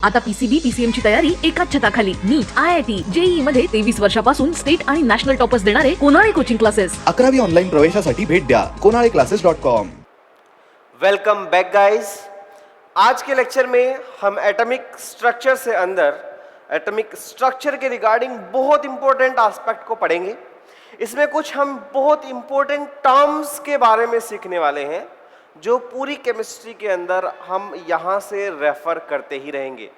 आता PCB PCM ची तयारी एकाच छताखाली नीट IIT JEE मध्ये 23 वर्षापासून स्टेट आणि नॅशनल टॉपर्स देणारे कोनाळे कोचिंग क्लासेस। 11वी ऑनलाइन प्रवेशासाठी भेट द्या konaleklasses.com। Welcome back guys. आज के लेक्चर में हम एटॉमिक स्ट्रक्चर से अंदर एटॉमिक स्ट्रक्चर के रिगार्डिंग बहुत इंपॉर्टेंट एस्पेक्ट को पढ़ेंगे। इसमें कुछ हम बहुत इंपॉर्टेंट टर्म्स के बारे में सीखने वाले हैं जो पूरी केमिस्ट्री के अंदर हम यहाँ से रेफर करते ही रहेंगे।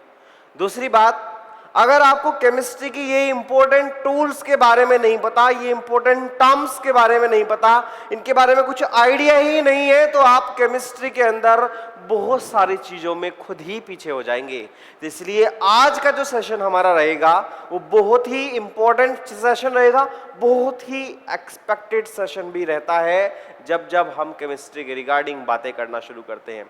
दूसरी बात, अगर आपको केमिस्ट्री की ये इंपॉर्टेंट टूल्स के बारे में नहीं पता, ये इंपॉर्टेंट टर्म्स के बारे में नहीं पता, इनके बारे में कुछ आइडिया ही नहीं है, तो आप केमिस्ट्री के अंदर बहुत सारी चीजों में खुद ही पीछे हो जाएंगे। तो इसलिए आज का जो सेशन हमारा रहेगा वो बहुत ही इंपॉर्टेंट सेशन रहेगा, बहुत ही एक्सपेक्टेड सेशन भी रहता है जब जब हम केमिस्ट्री के रिगार्डिंग बातें करना शुरू करते हैं।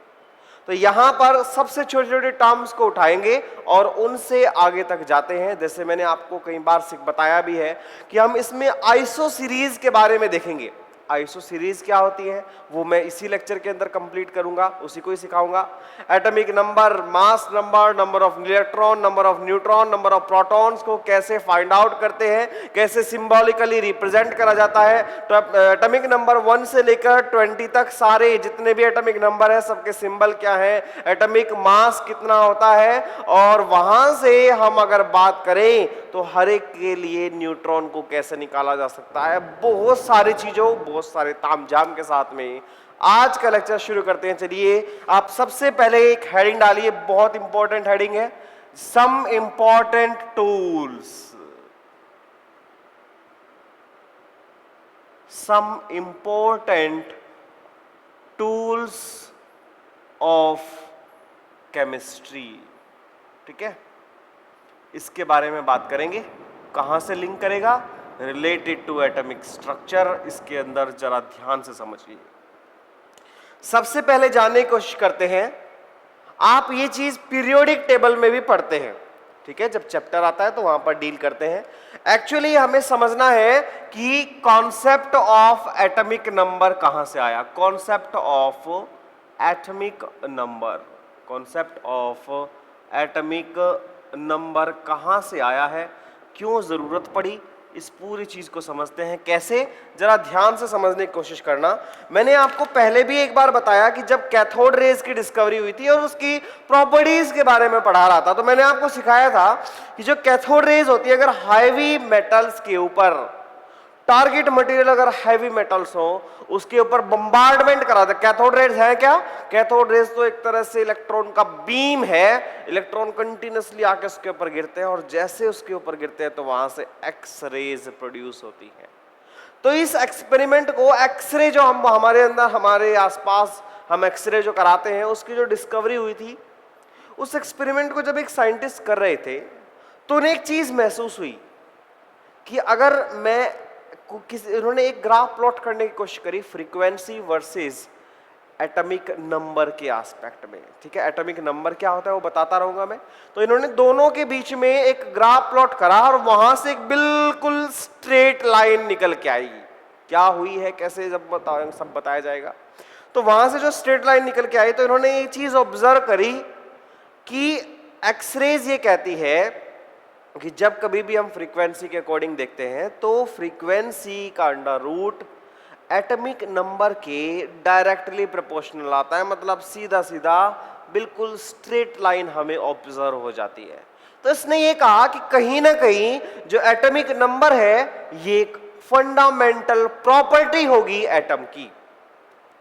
तो यहां पर सबसे छोटे छोटे टर्म्स को उठाएंगे और उनसे आगे तक जाते हैं। जैसे मैंने आपको कई बार बताया भी है कि हम इसमें आइसो सीरीज के बारे में देखेंगे। आइसो सीरीज क्या होती है वो मैं इसी लेक्चर के अंदर कंप्लीट करूंगा, उसी को ही सिखाऊंगा। Atomic number, mass number, number of electron, number of neutron, number of protons को कैसे फाइंड आउट करते हैं, कैसे सिंबॉलिकली रिप्रेजेंट करा जाता है। तो एटॉमिक नंबर 1 से लेकर 20 तक सारे जितने भी एटॉमिक नंबर है सबके सिंबल क्या है, एटॉमिक मास कितना होता है, और वहां से हम अगर बात करें तो हर एक के लिए न्यूट्रॉन को कैसे निकाला जा सकता है। बहुत सारी चीजों, बहुत सारे तामझाम के साथ में आज का लेक्चर शुरू करते हैं। चलिए आप सबसे पहले एक हेडिंग डालिए, बहुत इंपॉर्टेंट हेडिंग है, some important tools. Some important tools of chemistry. ठीक है, इसके बारे में बात करेंगे। कहां से लिंक करेगा, रिलेटेड टू एटॉमिक स्ट्रक्चर। इसके अंदर जरा ध्यान से समझिए। सबसे पहले जानने की कोशिश करते हैं, आप ये चीज पीरियोडिक टेबल में भी पढ़ते हैं। ठीक है, जब चैप्टर आता है तो वहां पर डील करते हैं। एक्चुअली हमें समझना है कि कॉन्सेप्ट ऑफ एटॉमिक नंबर कहां से आया। Concept of atomic number, concept of atomic number कहां से आया है, क्यों जरूरत पड़ी, इस पूरी चीज को समझते हैं। कैसे, जरा ध्यान से समझने की कोशिश करना। मैंने आपको पहले भी एक बार बताया कि जब कैथोड रेज की डिस्कवरी हुई थी और उसकी प्रॉपर्टीज के बारे में पढ़ा रहा था, तो मैंने आपको सिखाया था कि जो कैथोड रेज होती है, अगर हैवी मेटल्स के ऊपर, टारगेट मटेरियल अगर हैवी मेटल्स हो, उसके ऊपर बम्बार्डमेंट करा था। कैथोड रेज है क्या, कैथोड रेज तो एक तरह से इलेक्ट्रॉन का बीम है। इलेक्ट्रॉन कंटिन्यूअसली आके उसके ऊपर गिरते हैं और जैसे उसके ऊपर गिरते हैं तो वहां से एक्स रेज प्रोड्यूस होती है। तो इस एक्सपेरिमेंट को, एक्सरे जो हम हमारे अंदर, हमारे आसपास हम एक्सरे जो कराते हैं, उसकी जो डिस्कवरी हुई थी, उस एक्सपेरिमेंट को जब एक साइंटिस्ट कर रहे थे तो उन्हें एक चीज महसूस हुई कि अगर मैं उन्होंने एक ग्राफ प्लॉट करने की कोशिश करी, फ्रीक्वेंसी वर्सेस एटॉमिक नंबर के एस्पेक्ट में। ठीक है, एटॉमिक नंबर क्या होता है वो बताता रहूंगा मैं। तो इन्होंने दोनों के बीच में एक ग्राफ प्लॉट करा और वहां से एक बिल्कुल स्ट्रेट लाइन निकल के आई। क्या हुई है, कैसे, जब सब बताया जाएगा। तो वहां से जो स्ट्रेट लाइन निकल के आई, तो इन्होंने ये चीज ऑब्जर्व करी कि एक्सरेज ये कहती है कि जब कभी भी हम फ्रीक्वेंसी के अकॉर्डिंग देखते हैं तो फ्रीक्वेंसी का अंडर रूट एटॉमिक नंबर के डायरेक्टली प्रोपोर्शनल आता है। मतलब सीधा सीधा बिल्कुल स्ट्रेट लाइन हमें ऑब्जर्व हो जाती है। तो इसने ये कहा कि कहीं ना कहीं जो एटॉमिक नंबर है ये एक फंडामेंटल प्रॉपर्टी होगी एटम की।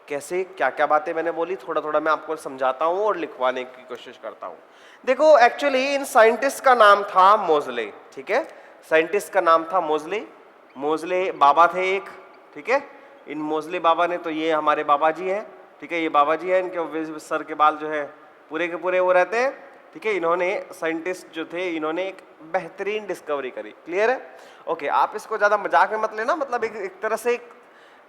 कैसे, क्या क्या बातें मैंने बोली, थोड़ा थोड़ा मैं आपको समझाता हूं और लिखवाने की कोशिश करता हूं। देखो, एक्चुअली इन साइंटिस्ट का नाम था मोजले। ठीक है, साइंटिस्ट का नाम था मोजले। मोजले बाबा थे एक। ठीक है, इन मोजले बाबा ने, तो ये हमारे बाबा जी हैं। ठीक है, ये बाबा जी हैं, इनके सर के बाल जो है पूरे के पूरे वो रहते हैं। ठीक है, इन्होंने, साइंटिस्ट जो थे, इन्होंने एक बेहतरीन डिस्कवरी करी। क्लियर है? ओके, आप इसको ज्यादा मजाक में मत लेना। मतलब एक तरह से एक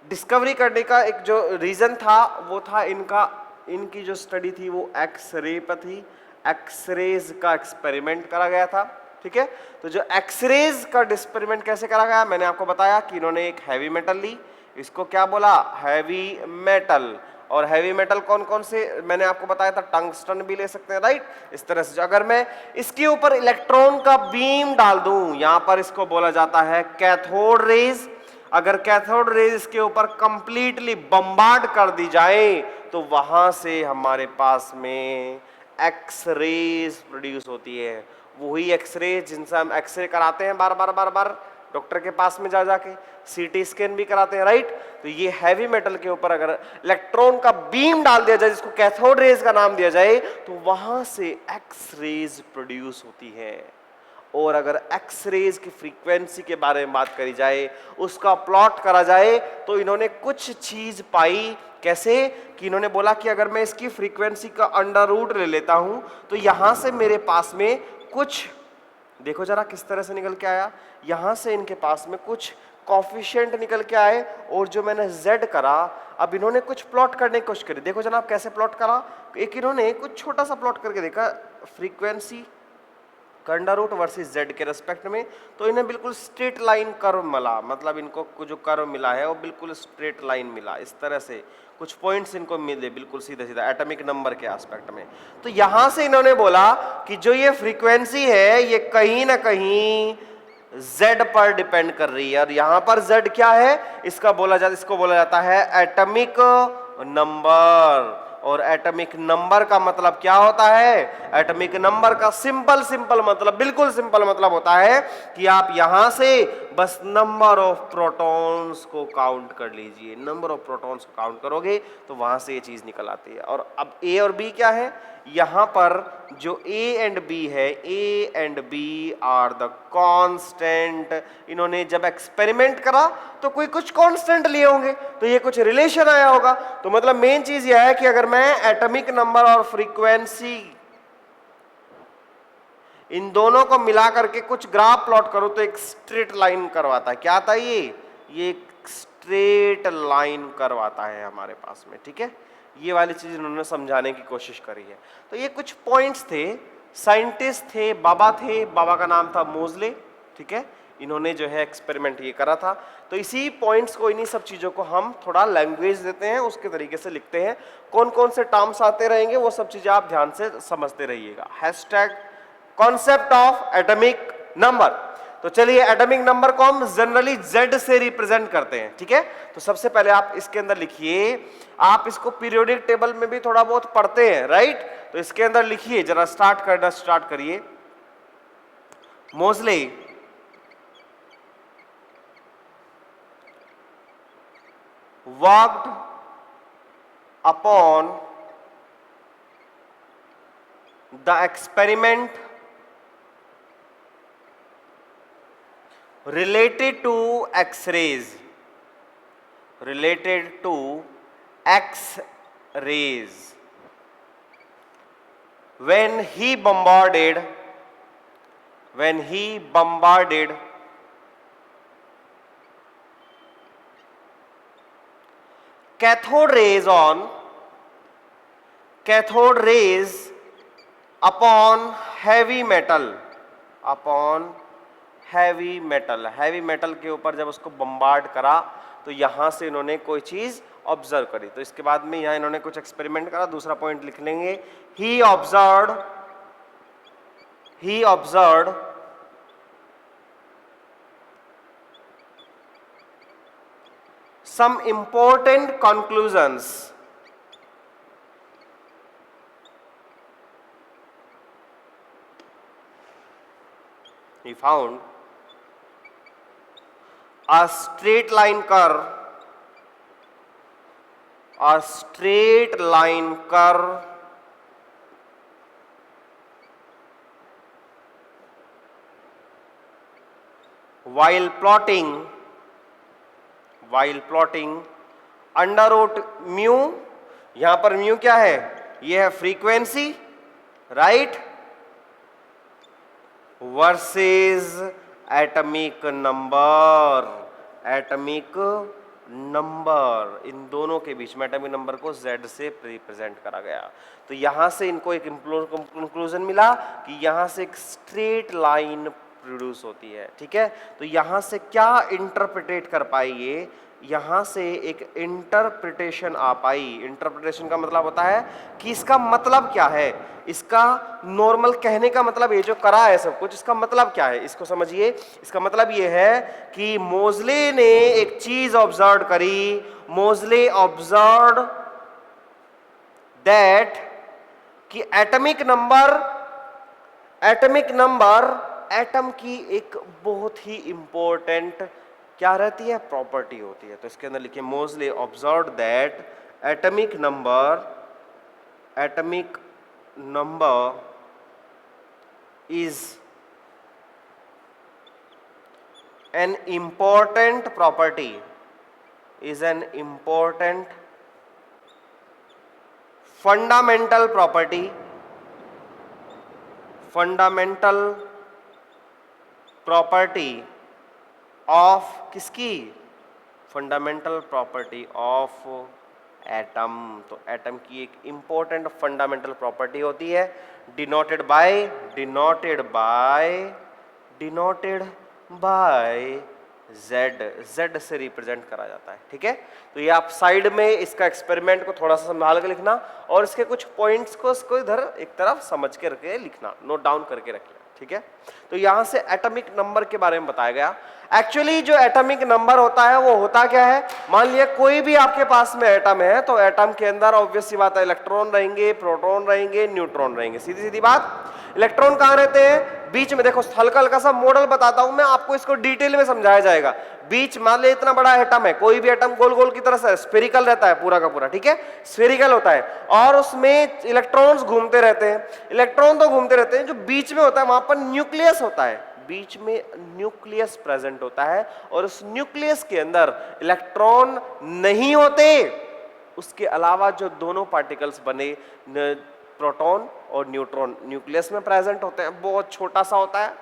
डिस्कवरी करने का एक जो रीजन था वो था इनकी जो स्टडी थी वो एक्सरे पर थी। एक्सरेज का एक्सपेरिमेंट करा गया था। ठीक है, तो जो एक्सरेज का एक्सपेरिमेंट कैसे करा गया, मैंने आपको बताया कि इन्होंने एक हैवी मेटल ली, इसको क्या बोला, हैवी मेटल, और हैवी मेटल कौन कौन से मैंने आपको बताया था, टंगस्टन भी ले सकते हैं, राइट। इस तरह से अगर मैं इसके ऊपर इलेक्ट्रॉन का बीम डाल दूं, यहां पर इसको बोला जाता है कैथोड रेज। अगर कैथोड रेज इसके ऊपर कंप्लीटली बम्बार्ड कर दी जाए तो वहां से हमारे पास में एक्स रेज प्रोड्यूस होती है। वही एक्स रे जिनसे हम एक्सरे कराते हैं बार बार डॉक्टर के पास में जा जाके, सीटी स्कैन भी कराते हैं, राइट। तो ये हैवी मेटल के ऊपर अगर इलेक्ट्रॉन का बीम डाल दिया जाए, जिसको कैथोड रेज का नाम दिया जाए, तो वहां से एक्स रेज प्रोड्यूस होती है। और अगर एक्स रेज की फ्रीक्वेंसी के बारे में बात करी जाए, उसका प्लॉट करा जाए, तो इन्होंने कुछ चीज पाई। कैसे कि इन्होंने बोला कि अगर मैं इसकी फ्रीक्वेंसी का अंडर रूट ले लेता हूं तो यहां से मेरे पास में कुछ, देखो जरा किस तरह से निकल के आया, यहां से इनके पास में कुछ कॉफिशिएंट निकल के आए, और जो मैंने z करा, अब इन्होंने कुछ प्लॉट करने की कोशिश करी। देखो जनाब कैसे प्लॉट करा, एक इन्होंने कुछ छोटा सा प्लॉट करके देखा फ्रीक्वेंसी का अंडर रूट वर्सेस z के रेस्पेक्ट में, तो इन्हें बिल्कुल स्ट्रेट लाइन कर्व मिला, मतलब इनको जो कर्व मिला है वो बिल्कुल स्ट्रेट लाइन मिला। इस तरह से कुछ पॉइंट्स इनको मिले बिल्कुल सीधा सीधा एटॉमिक नंबर के एस्पेक्ट में। तो यहां से इन्होंने बोला कि जो ये फ्रीक्वेंसी है ये कहीं ना कहीं z पर डिपेंड कर रही है, और यहां पर z क्या है, इसको बोला जाता है एटॉमिक नंबर। और एटॉमिक नंबर का मतलब क्या होता है, एटॉमिक नंबर का सिंपल मतलब, बिल्कुल सिंपल मतलब होता है कि आप यहां से बस नंबर ऑफ प्रोटॉन्स को काउंट कर लीजिए। नंबर ऑफ प्रोटॉन्स को काउंट करोगे तो वहां से ये चीज निकल आती है। और अब ए और बी क्या है, यहां पर जो ए एंड बी है, A and B are the constant. इन्होंने जब एक्सपेरिमेंट करा तो कोई कुछ कांस्टेंट लिए होंगे, तो ये कुछ रिलेशन आया होगा। तो मतलब मेन चीज यह है कि अगर मैं एटॉमिक नंबर और फ्रीक्वेंसी इन दोनों को मिला करके कुछ ग्राफ प्लॉट करो तो एक स्ट्रेट लाइन करवाता है। क्या आता है ये एक स्ट्रेट लाइन करवाता है हमारे पास में, ठीक है। ये वाली चीज इन्होंने समझाने की कोशिश करी है। तो ये कुछ पॉइंट्स थे, साइंटिस्ट थे, बाबा का नाम था मोजले, ठीक है। इन्होंने जो है एक्सपेरिमेंट ये करा था। तो इसी पॉइंट्स को, इन्हीं सब चीजों को हम थोड़ा लैंग्वेज देते हैं, उसके तरीके से लिखते हैं। कौन कौन से टर्म्स आते रहेंगे वो सब चीजें आप ध्यान से समझते रहिएगा। Hashtag concept of atomic number. तो चलिए एटॉमिक नंबर को हम जनरली z से रिप्रेजेंट करते हैं, ठीक है। तो सबसे पहले आप इसके अंदर लिखिए, आप इसको पीरियोडिक टेबल में भी थोड़ा बहुत पढ़ते हैं, राइट। तो इसके अंदर लिखिए, जरा स्टार्ट करिए। मोजले worked upon the experiment related to X-rays, when he bombarded cathode rays upon heavy metal के ऊपर जब उसको बम्बार्ड करा तो यहां से इन्होंने कोई चीज ऑब्जर्व करी। तो इसके बाद में यहां इन्होंने कुछ एक्सपेरिमेंट करा। दूसरा पॉइंट लिख लेंगे, ही observed some important conclusions he found a straight line curve while plotting under root mu. यहां पर म्यू क्या है, ये है frequency, right, versus atomic number. इन दोनों के बीच में एटॉमिक नंबर को z से रिप्रेजेंट करा गया। तो यहां से इनको एक कंक्लूजन मिला कि यहां से एक स्ट्रेट लाइन प्रोड्यूस होती है, ठीक है। तो यहां से क्या इंटरप्रिटेट कर पाइए, यहां से एक इंटरप्रिटेशन आ पाई। इंटरप्रिटेशन का मतलब होता है कि इसका मतलब क्या है, इसका नॉर्मल कहने का मतलब, ये जो करा है सब कुछ, इसका मतलब क्या है, इसको समझिए। इसका मतलब ये है कि मोजले ने एक चीज ऑब्जर्व करी। मोजले ऑब्जर्व दैट कि एटॉमिक नंबर एटम की एक बहुत ही इंपॉर्टेंट क्या रहती है, प्रॉपर्टी होती है। तो इसके अंदर लिखिए मोजले observe that atomic number is an important property, is an important fundamental property of किसकी, फंडामेंटल प्रॉपर्टी ऑफ एटम। तो एटम की एक इंपॉर्टेंट फंडामेंटल प्रॉपर्टी होती है, डिनोटेड बाय जेड से रिप्रेजेंट करा जाता है। ठीक है, तो ये आप साइड में इसका एक्सपेरिमेंट को थोड़ा सा संभाल के लिखना और इसके कुछ पॉइंट्स को इसको इधर एक तरफ समझ के रखे लिखना, नोट डाउन करके रखना। ठीक है, तो यहां से एटॉमिक नंबर के बारे में बताया गया। एक्चुअली जो एटॉमिक नंबर होता है वो होता क्या है, मान लिया कोई भी आपके पास में एटम है, तो एटम के अंदर ऑब्वियस सी बात है इलेक्ट्रॉन रहेंगे, प्रोटॉन रहेंगे, न्यूट्रॉन रहेंगे। सीधी सीधी बात, इलेक्ट्रॉन कहां रहते हैं, बीच में। देखो हल्का हल्का सा मॉडल बताता हूं मैं आपको, इसको डिटेल में समझाया जाएगा। बीच मान ले इतना बड़ा एटम है, कोई भी एटम गोल गोल की तरह से स्फेरिकल रहता है पूरा का पूरा। ठीक है, स्फेरिकल होता है और उसमें इलेक्ट्रॉन्स घूमते रहते हैं। इलेक्ट्रॉन तो घूमते रहते हैं, जो बीच में होता है वहां पर न्यूक्लियस होता है, बीच में न्यूक्लियस प्रेजेंट होता है और उस न्यूक्लियस के अंदर इलेक्ट्रॉन नहीं होते। उसके अलावा जो दोनों पार्टिकल्स बने, प्रोटॉन और न्यूट्रॉन, न्यूक्लियस में प्रेजेंट होते हैं। बहुत छोटा सा होता है,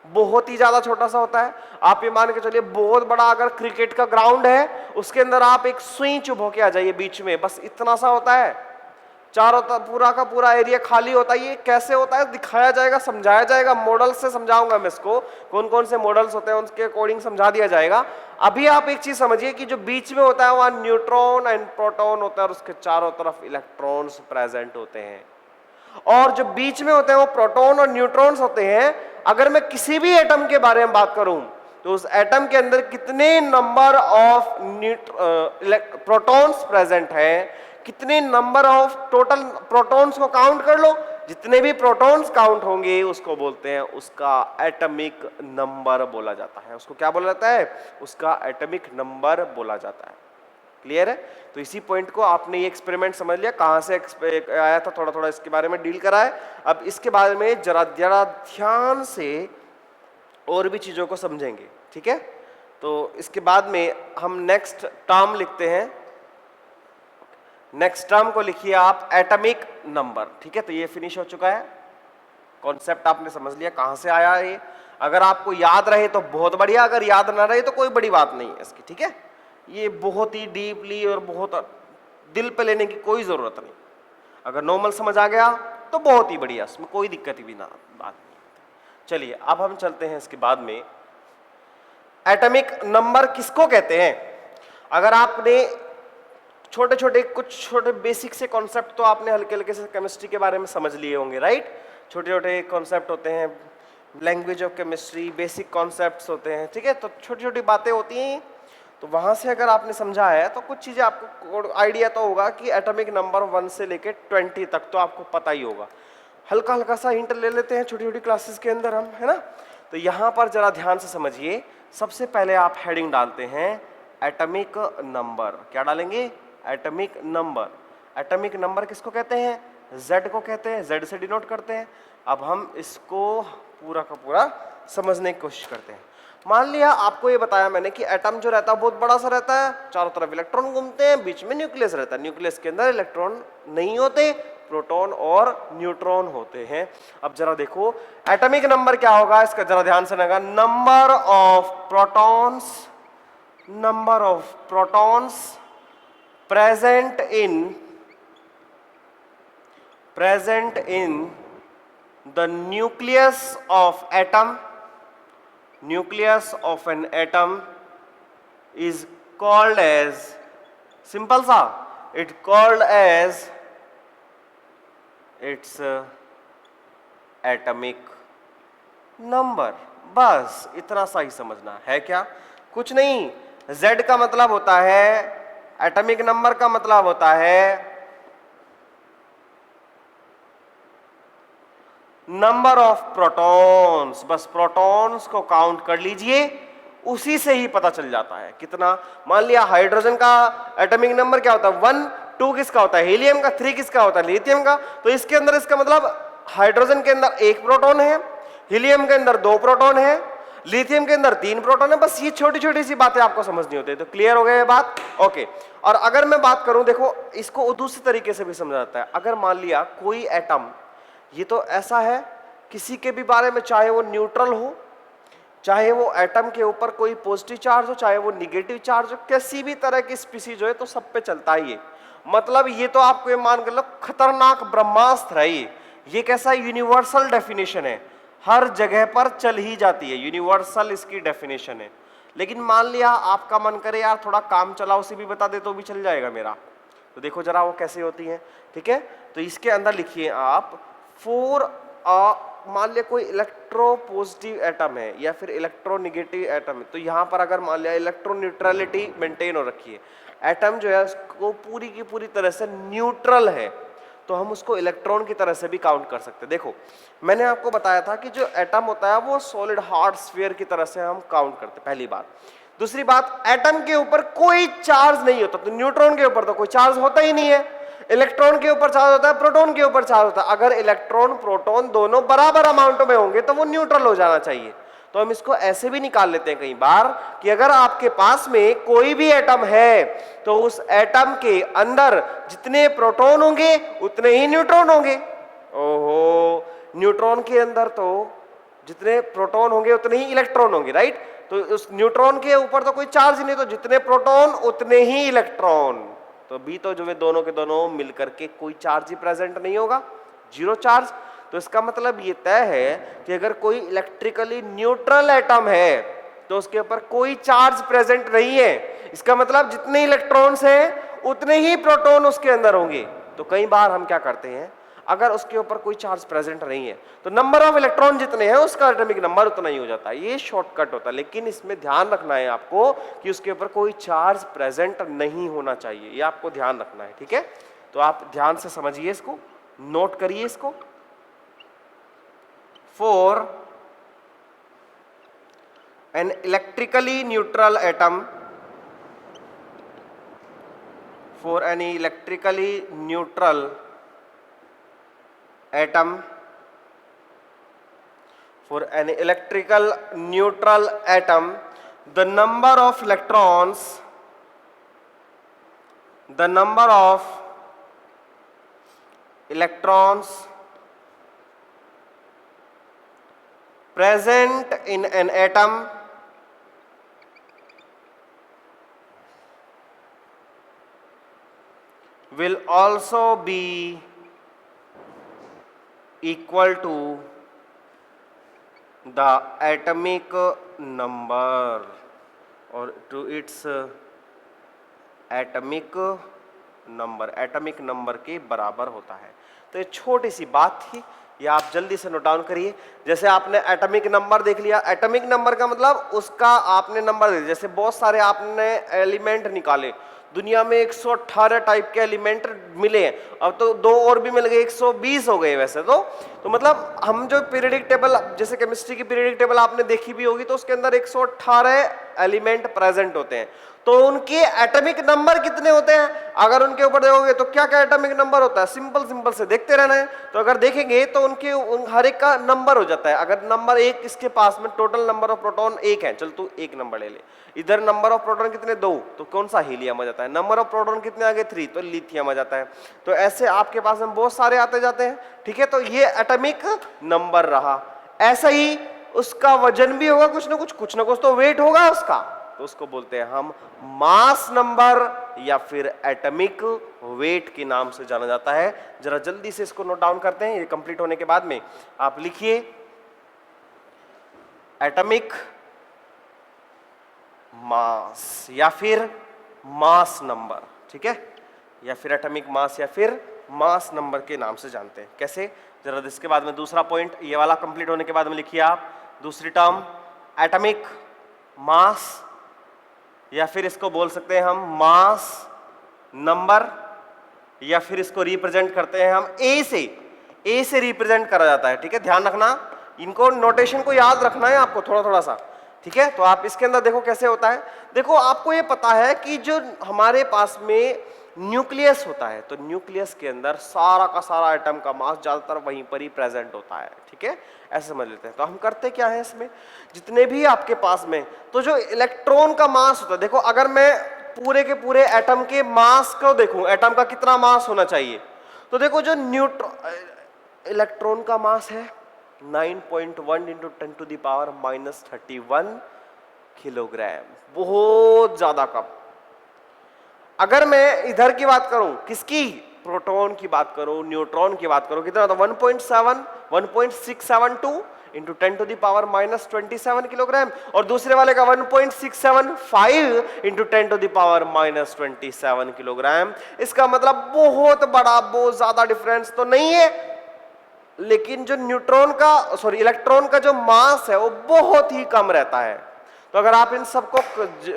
बहुत ही ज्यादा छोटा सा होता है। आप ये मान के चलिए बहुत बड़ा अगर क्रिकेट का ग्राउंड है, उसके अंदर आप एक सुई चुभ होके आ जाइए बीच में, बस इतना सा होता है, चारों तरफ पूरा का पूरा एरिया खाली होता है। ये कैसे होता है दिखाया जाएगा, समझाया जाएगा, मॉडल से समझाऊंगा मैं इसको, कौन कौन से मॉडल्स होते हैं उसके अकॉर्डिंग समझा दिया जाएगा। अभी आप एक चीज समझिए कि जो बीच में होता है वहां न्यूट्रॉन एंड प्रोटॉन होता है और उसके चारों तरफ इलेक्ट्रॉन्स प्रेजेंट होते हैं। और जो बीच में होते हैं वो प्रोटॉन और न्यूट्रॉन्स होते हैं। अगर मैं किसी भी एटम के बारे में बात करूं तो उस एटम के अंदर कितने नंबर ऑफ प्रोटॉन्स प्रेजेंट हैं, कितने नंबर ऑफ टोटल प्रोटॉन्स को काउंट कर लो, जितने भी प्रोटॉन्स काउंट होंगे उसको बोलते हैं, उसका एटॉमिक नंबर बोला जाता है। उसको क्या बोला जाता है, उसका एटॉमिक नंबर बोला जाता है। क्लियर है, तो इसी पॉइंट को आपने ये एक्सपेरिमेंट समझ लिया, कहां से आया था, थोड़ा थोड़ा इसके बारे में डील करा है। अब इसके बारे में जरा जरा ध्यान से और भी चीजों को समझेंगे। ठीक है, तो इसके बाद में हम नेक्स्ट टर्म लिखते हैं। नेक्स्ट टर्म को लिखिए आप एटॉमिक नंबर। ठीक है, तो ये फिनिश हो चुका है, कॉन्सेप्ट आपने समझ लिया कहां से आया ये। अगर आपको याद रहे तो बहुत बढ़िया, अगर याद ना रहे तो कोई बड़ी बात नहीं है इसकी। ठीक है, ये बहुत ही डीपली और बहुत दिल पे लेने की कोई जरूरत नहीं। अगर नॉर्मल समझ आ गया तो बहुत ही बढ़िया, इसमें कोई दिक्कत भी ना बात नहीं। चलिए अब हम चलते हैं इसके बाद में, एटॉमिक नंबर किसको कहते हैं। अगर आपने छोटे छोटे कुछ छोटे बेसिक से कॉन्सेप्ट तो आपने हल्के हल्के से केमिस्ट्री के बारे में समझ लिए होंगे, राइट। छोटे छोटे कॉन्सेप्ट होते हैं, language of chemistry, basic concepts होते हैं। ठीक है, तो छोटी छोटी बातें होती हैं, तो वहां से अगर आपने समझा है तो कुछ चीजें आपको आइडिया तो होगा कि एटॉमिक नंबर 1 से लेके 20 तक तो आपको पता ही होगा। हल्का हल्का सा हिंट ले लेते हैं छोटी छोटी क्लासेस के अंदर हम, है ना। तो यहां पर जरा ध्यान से समझिए। सबसे पहले आप हेडिंग डालते हैं एटॉमिक नंबर। क्या डालेंगे, एटॉमिक नंबर। एटॉमिक नंबर किसको कहते हैं, जेड को कहते हैं, जेड से डिनोट करते हैं। अब हम इसको पूरा का पूरा समझने की कोशिश करते हैं। मान लिया आपको ये बताया मैंने कि एटम जो रहता है बहुत बड़ा सा रहता है, चारों तरफ इलेक्ट्रॉन घूमते हैं, बीच में न्यूक्लियस रहता है। न्यूक्लियस के अंदर इलेक्ट्रॉन नहीं होते, प्रोटॉन और न्यूट्रॉन होते हैं। अब जरा देखो एटॉमिक नंबर क्या होगा, इसका जरा ध्यान से लगा। Number of protons present in the nucleus of an atom is called as, simple सा, it called as its atomic number. बस इतना सा ही समझना है। क्या? कुछ नहीं। Z का मतलब होता है, एटॉमिक नंबर का मतलब होता है नंबर ऑफ प्रोटॉन्स। बस प्रोटॉन्स को काउंट कर लीजिए, उसी से ही पता चल जाता है कितना। मान लिया हाइड्रोजन का एटॉमिक नंबर क्या होता है 1, 2 किसका होता है हीलियम का, 3 किसका होता है लिथियम का। तो इसके अंदर इसका मतलब हाइड्रोजन के अंदर 1 प्रोटॉन है, हीलियम के अंदर 2 प्रोटॉन है, लिथियम के अंदर 3 प्रोटॉन है। बस ये छोटी छोटी सी बातें आपको समझनी होती है। तो क्लियर हो गया ये बात? ओके। और अगर मैं बात करूं, देखो इसको दूसरे तरीके से भी समझा जाता है। अगर मान लिया कोई एटम, ये तो ऐसा है किसी के भी बारे में, चाहे वो न्यूट्रल हो, चाहे वो एटम के ऊपर कोई पॉजिटिव चार्ज हो, चाहे वो निगेटिव चार्ज हो, किसी भी तरह की स्पीसीज हो, तो सब पे चलता ही है। मतलब ये तो आपको ये मान कर लो खतरनाक ब्रह्मास्त्र है ये कैसा यूनिवर्सल डेफिनेशन है, हर जगह पर चल ही जाती है, यूनिवर्सल इसकी डेफिनेशन है। लेकिन मान लिया आपका मन करे यार थोड़ा काम चलाओ से भी बता दे तो भी चल जाएगा मेरा। तो देखो जरा वो कैसे होती है। ठीक है, तो इसके अंदर लिखिए आप फॉर मान लिया कोई इलेक्ट्रो पॉजिटिव एटम है या फिर इलेक्ट्रो निगेटिव एटम है, तो यहां पर अगर मान लिया इलेक्ट्रो न्यूट्रलिटी मेंटेन हो रखी है, एटम जो है उसको पूरी की पूरी तरह से न्यूट्रल है, तो हम उसको इलेक्ट्रॉन की तरह से भी काउंट कर सकते हैं। देखो मैंने आपको बताया था कि जो एटम होता है वो सॉलिड हार्ड स्फीयर की तरह से हम काउंट करते हैं, पहली बात। दूसरी बात, एटम के ऊपर कोई चार्ज नहीं होता, तो न्यूट्रॉन के ऊपर तो कोई चार्ज होता ही नहीं है। इलेक्ट्रॉन के ऊपर चार्ज होता है, प्रोटॉन के ऊपर चार्ज होता है। अगर इलेक्ट्रॉन प्रोटॉन दोनों बराबर अमाउंट में होंगे तो वो न्यूट्रल हो जाना चाहिए। तो हम इसको ऐसे भी निकाल लेते हैं कई बार कि अगर आपके पास में कोई भी एटम है तो उस एटम के अंदर जितने प्रोटॉन होंगे उतने ही न्यूट्रॉन होंगे। ओहो, न्यूट्रॉन के अंदर तो जितने प्रोटॉन होंगे उतने ही इलेक्ट्रॉन होंगे, राइट। तो उस न्यूट्रॉन के ऊपर तो कोई चार्ज नहीं, तो जितने प्रोटॉन उतने ही इलेक्ट्रॉन, तो भी तो जो वे दोनों के दोनों मिलकर के कोई चार्ज ही प्रेजेंट नहीं होगा, जीरो चार्ज। तो इसका मतलब ये तय है कि अगर कोई इलेक्ट्रिकली न्यूट्रल एटम है तो उसके ऊपर कोई चार्ज प्रेजेंट नहीं है। इसका मतलब जितने इलेक्ट्रॉन्स हैं उतने ही प्रोटॉन उसके अंदर होंगे। तो कई बार हम क्या करते हैं, अगर उसके ऊपर कोई चार्ज प्रेजेंट नहीं है तो नंबर ऑफ इलेक्ट्रॉन जितने हैं उसका एटॉमिक नंबर उतना ही हो जाता है। ये शॉर्टकट होता है, लेकिन इसमें ध्यान रखना है आपको कि उसके ऊपर कोई चार्ज प्रेजेंट नहीं होना चाहिए, ये आपको ध्यान रखना है। ठीक है, तो आप ध्यान से समझिए, इसको नोट करिए इसको। For an electrically neutral atom, for an electrically neutral atom, for an electrical neutral atom, the number of electrons present in an atom will also be equal to the atomic number or to its atomic number, atomic number के बराबर होता है। तो ये छोटी सी बात थी, ये आप जल्दी से नोट डाउन करिए। जैसे आपने एटॉमिक नंबर देख लिया, एटॉमिक नंबर का मतलब उसका आपने नंबर दे दिया। जैसे बहुत सारे आपने एलिमेंट निकाले, दुनिया में 118 टाइप के एलिमेंट मिले हैं, अब तो 2 और भी मिल गए, 120 हो गए वैसे तो मतलब हम जो पीरियडिक टेबल, जैसे केमिस्ट्री की पीरियडिक टेबल आपने देखी भी होगी, तो उसके अंदर 118 एलिमेंट प्रेजेंट होते हैं। तो उनके एटॉमिक नंबर कितने होते हैं, अगर उनके ऊपर देखोगे तो क्या क्या एटॉमिक नंबर होता है, सिंपल से देखते रहना है। तो अगर देखेंगे तो उनके हर एक का नंबर हो जाता है। अगर नंबर 1 इसके पास में टोटल नंबर ऑफ प्रोटॉन 1 है, चल तू 1 नंबर ले ले। इधर नंबर ऑफ प्रोटॉन कितने 2, तो कौन सा हीलियम आ जाता है। नंबर ऑफ प्रोटॉन कितने आगे 3, तो लिथियम आ जाता है। तो ऐसे आपके पास में बहुत सारे आते जाते हैं। ठीक है, तो ये एटॉमिक नंबर रहा। ऐसा ही उसका वजन भी होगा, कुछ ना कुछ तो वेट होगा उसका, तो उसको बोलते हैं हम मास नंबर या फिर एटॉमिक वेट के नाम से जाना जाता है। जरा जल्दी से इसको नोट डाउन करते हैं, ये कंप्लीट होने के बाद में आप लिखिए एटॉमिक मास या फिर मास नंबर, ठीक है, या फिर एटॉमिक मास या फिर मास नंबर के नाम से जानते हैं। कैसे, जरा इसके बाद में दूसरा पॉइंट ये वाला कंप्लीट होने के बाद में लिखिए आप दूसरी टर्म एटॉमिक मास, या फिर इसको बोल सकते हैं हम मास नंबर, या फिर इसको रिप्रेजेंट करते हैं हम ए से रिप्रेजेंट करा जाता है, ठीक है। ध्यान रखना, इनको नोटेशन को याद रखना है आपको थोड़ा थोड़ा सा, ठीक है। तो आप इसके अंदर देखो कैसे होता है। देखो आपको ये पता है कि जो हमारे पास में न्यूक्लियस होता है, तो न्यूक्लियस के अंदर सारा का सारा एटम का मास ज्यादातर वहीं पर ही प्रेजेंट होता है, ठीक है, ऐसे समझ लेते हैं। तो हम करते क्या है इसमें, जितने भी आपके पास में तो जो इलेक्ट्रॉन का मास होता है, देखो अगर मैं पूरे के पूरे एटम के मास को देखूं, एटम का कितना मास होना चाहिए, तो देखो जो इलेक्ट्रॉन का मास है 9.1 इंटू 10⁻⁻31 किलोग्राम, बहुत ज्यादा कम। अगर मैं इधर की बात करूं, किसकी, प्रोटॉन की बात करूं, न्यूट्रॉन की बात करूं, कितना था 1.672 इंटू 10⁻⁻27 किलोग्राम, और दूसरे वाले का 1.675 इंटू 10⁻⁻27 किलोग्राम। इसका मतलब बहुत बड़ा, बहुत ज्यादा डिफरेंस तो नहीं है, लेकिन जो इलेक्ट्रॉन का जो मास है वो बहुत ही कम रहता है। तो अगर आप इन सबको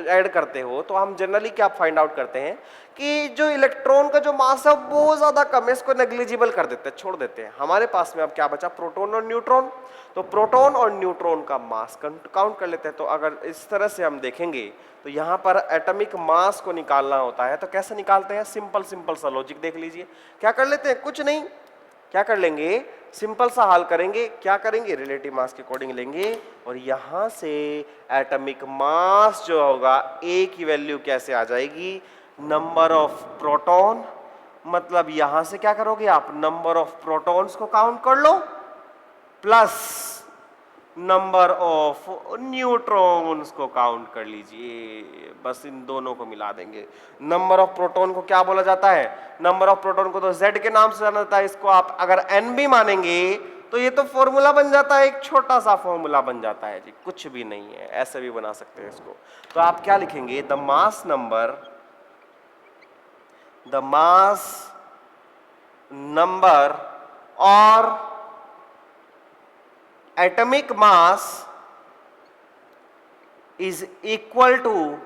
ऐड करते हो तो हम जनरली क्या फाइंड आउट करते हैं कि जो इलेक्ट्रॉन का जो मास है वो बहुत ज्यादा कम है, इसको नेग्लिजिबल कर देते हैं, छोड़ देते हैं। हमारे पास में अब क्या बचा, प्रोटॉन और न्यूट्रॉन। तो प्रोटॉन और न्यूट्रॉन का मास काउंट कर लेते हैं। तो अगर इस तरह से हम देखेंगे तो यहाँ पर एटॉमिक मास को निकालना होता है, तो कैसे निकालते हैं, सिंपल सा लॉजिक देख लीजिए। क्या कर लेते हैं, कुछ नहीं, क्या कर लेंगे, सिंपल सा हल करेंगे। क्या करेंगे, रिलेटिव मास के अकॉर्डिंग लेंगे, और यहां से एटॉमिक मास जो होगा ए की वैल्यू कैसे आ जाएगी, नंबर ऑफ प्रोटॉन। मतलब यहां से क्या करोगे आप, नंबर ऑफ प्रोटॉन्स को काउंट कर लो प्लस नंबर ऑफ न्यूट्रॉन्स को काउंट कर लीजिए, बस इन दोनों को मिला देंगे। नंबर ऑफ प्रोटॉन को क्या बोला जाता है, नंबर ऑफ प्रोटॉन को तो Z के नाम से जाना जाता है। इसको आप अगर N भी मानेंगे तो ये तो फॉर्मूला बन जाता है, एक छोटा सा फॉर्मूला बन जाता है जी, कुछ भी नहीं है, ऐसे भी बना सकते हैं इसको। तो आप क्या लिखेंगे, द मास नंबर और atomic mass is equal to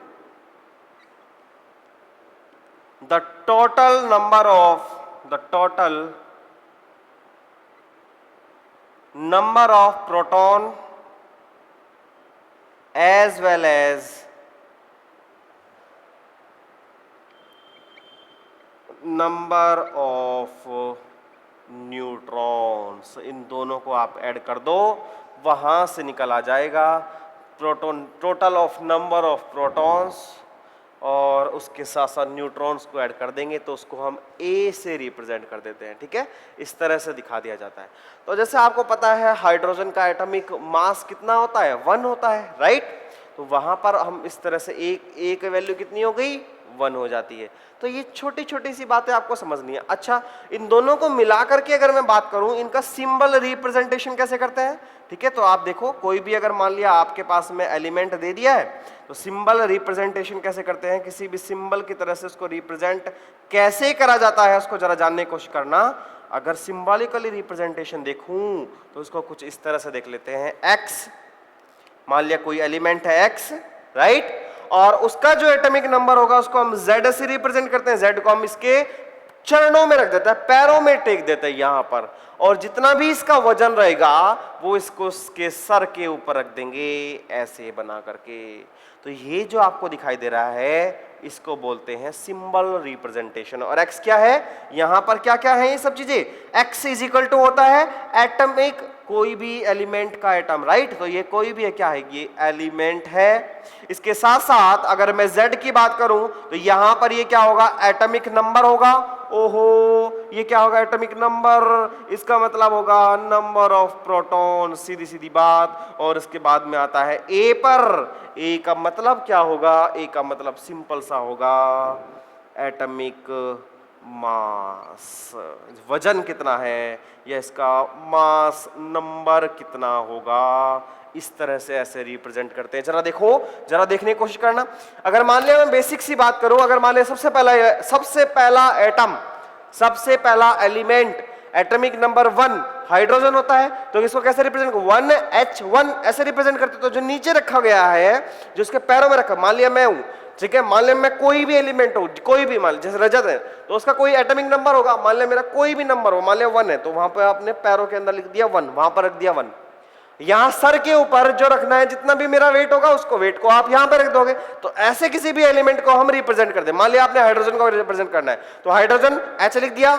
the total number of proton as well as number of neutrons. इन दोनों को आप ऐड कर दो, वहां से निकल आ जाएगा proton, total of number of protons, और उसके साथ साथ न्यूट्रॉन्स को ऐड कर देंगे तो उसको हम ए से रिप्रेजेंट कर देते हैं, ठीक है, इस तरह से दिखा दिया जाता है। तो जैसे आपको पता है हाइड्रोजन का एटॉमिक मास कितना होता है, 1 होता है, राइट। तो वहां पर हम इस तरह से ए की वैल्यू कितनी हो गई, 1 हो जाती है। तो ये छोटी छोटी सी बातें आपको समझनी है। अच्छा, इन दोनों को मिला करके अगर मैं बात करूं, इनका सिंबल रिप्रेजेंटेशन कैसे करते हैं, ठीक है। तो आप देखो, कोई भी अगर मान लिया आपके पास में एलिमेंट दे दिया है, तो सिंबल रिप्रेजेंटेशन कैसे करते हैं, किसी भी सिंबल की तरह से उसको रिप्रेजेंट कैसे करा जाता है, उसको जरा जानने की कोशिश करना। अगर सिंबॉलिकली रिप्रेजेंटेशन देखूं तो उसको कुछ इस तरह से देख लेते हैं। एक्स, मान लिया कोई एलिमेंट है एक्स, राइट, और उसका जो एटॉमिक नंबर होगा उसको हम Z से रिप्रेजेंट करते हैं। Z को हम इसके चरणों में रख देते हैं, पैरों में टेक देते हैं यहां पर, और जितना भी इसका वजन रहेगा वो इसको इसके सर के ऊपर रख देंगे, ऐसे बना करके। तो ये जो आपको दिखाई दे रहा है इसको बोलते हैं सिंबल रिप्रेजेंटेशन। और x क्या है, यहां पर क्या क्या है ये सब चीजें, x इज इक्वल टू होता है एटॉमिक, कोई भी एलिमेंट का एटम, राइट। तो ये कोई भी है, क्या है, ये एलिमेंट है। इसके साथ साथ अगर मैं Z की बात करूं तो यहां पर ये क्या होगा, एटॉमिक नंबर होगा। ओहो, ये क्या होगा, एटॉमिक नंबर, इसका मतलब होगा नंबर ऑफ प्रोटॉन, सीधी सीधी बात। और इसके बाद में आता है A पर, A का मतलब क्या होगा, A का मतलब सिंपल सा होगा एटॉमिक मास, वजन कितना है या इसका मास नंबर कितना होगा, इस तरह से ऐसे रिप्रेजेंट करते हैं। जरा देखो, जरा देखने की कोशिश करना। अगर मान लिया मैं बेसिक सी बात करूं, अगर मान लिया सबसे पहला एटम, सबसे पहला एलिमेंट एटॉमिक नंबर 1 हाइड्रोजन होता है, तो इसको कैसे रिप्रेजेंट 1H1 ऐसे रिप्रेजेंट करते। तो जो नीचे रखा गया है, जो उसके पैरों में रखा, मान लिया मैं हूं, ठीक है, मान लिया मैं कोई भी एलिमेंट हो, कोई भी, मान जैसे रजत है तो उसका कोई एटॉमिक नंबर होगा, मान लिया मेरा कोई भी नंबर हो, मान लिया 1 है, तो वहां पर आपने पैरों के अंदर लिख दिया 1, वहां पर रख दिया 1। यहां सर के ऊपर जो रखना है, जितना भी मेरा वेट होगा उसको, वेट को आप यहां पे रख दोगे। तो ऐसे किसी भी एलिमेंट को हम रिप्रेजेंट करते हैं। मान लिया आपने हाइड्रोजन को रिप्रेजेंट करना है, तो हाइड्रोजन H लिख दिया,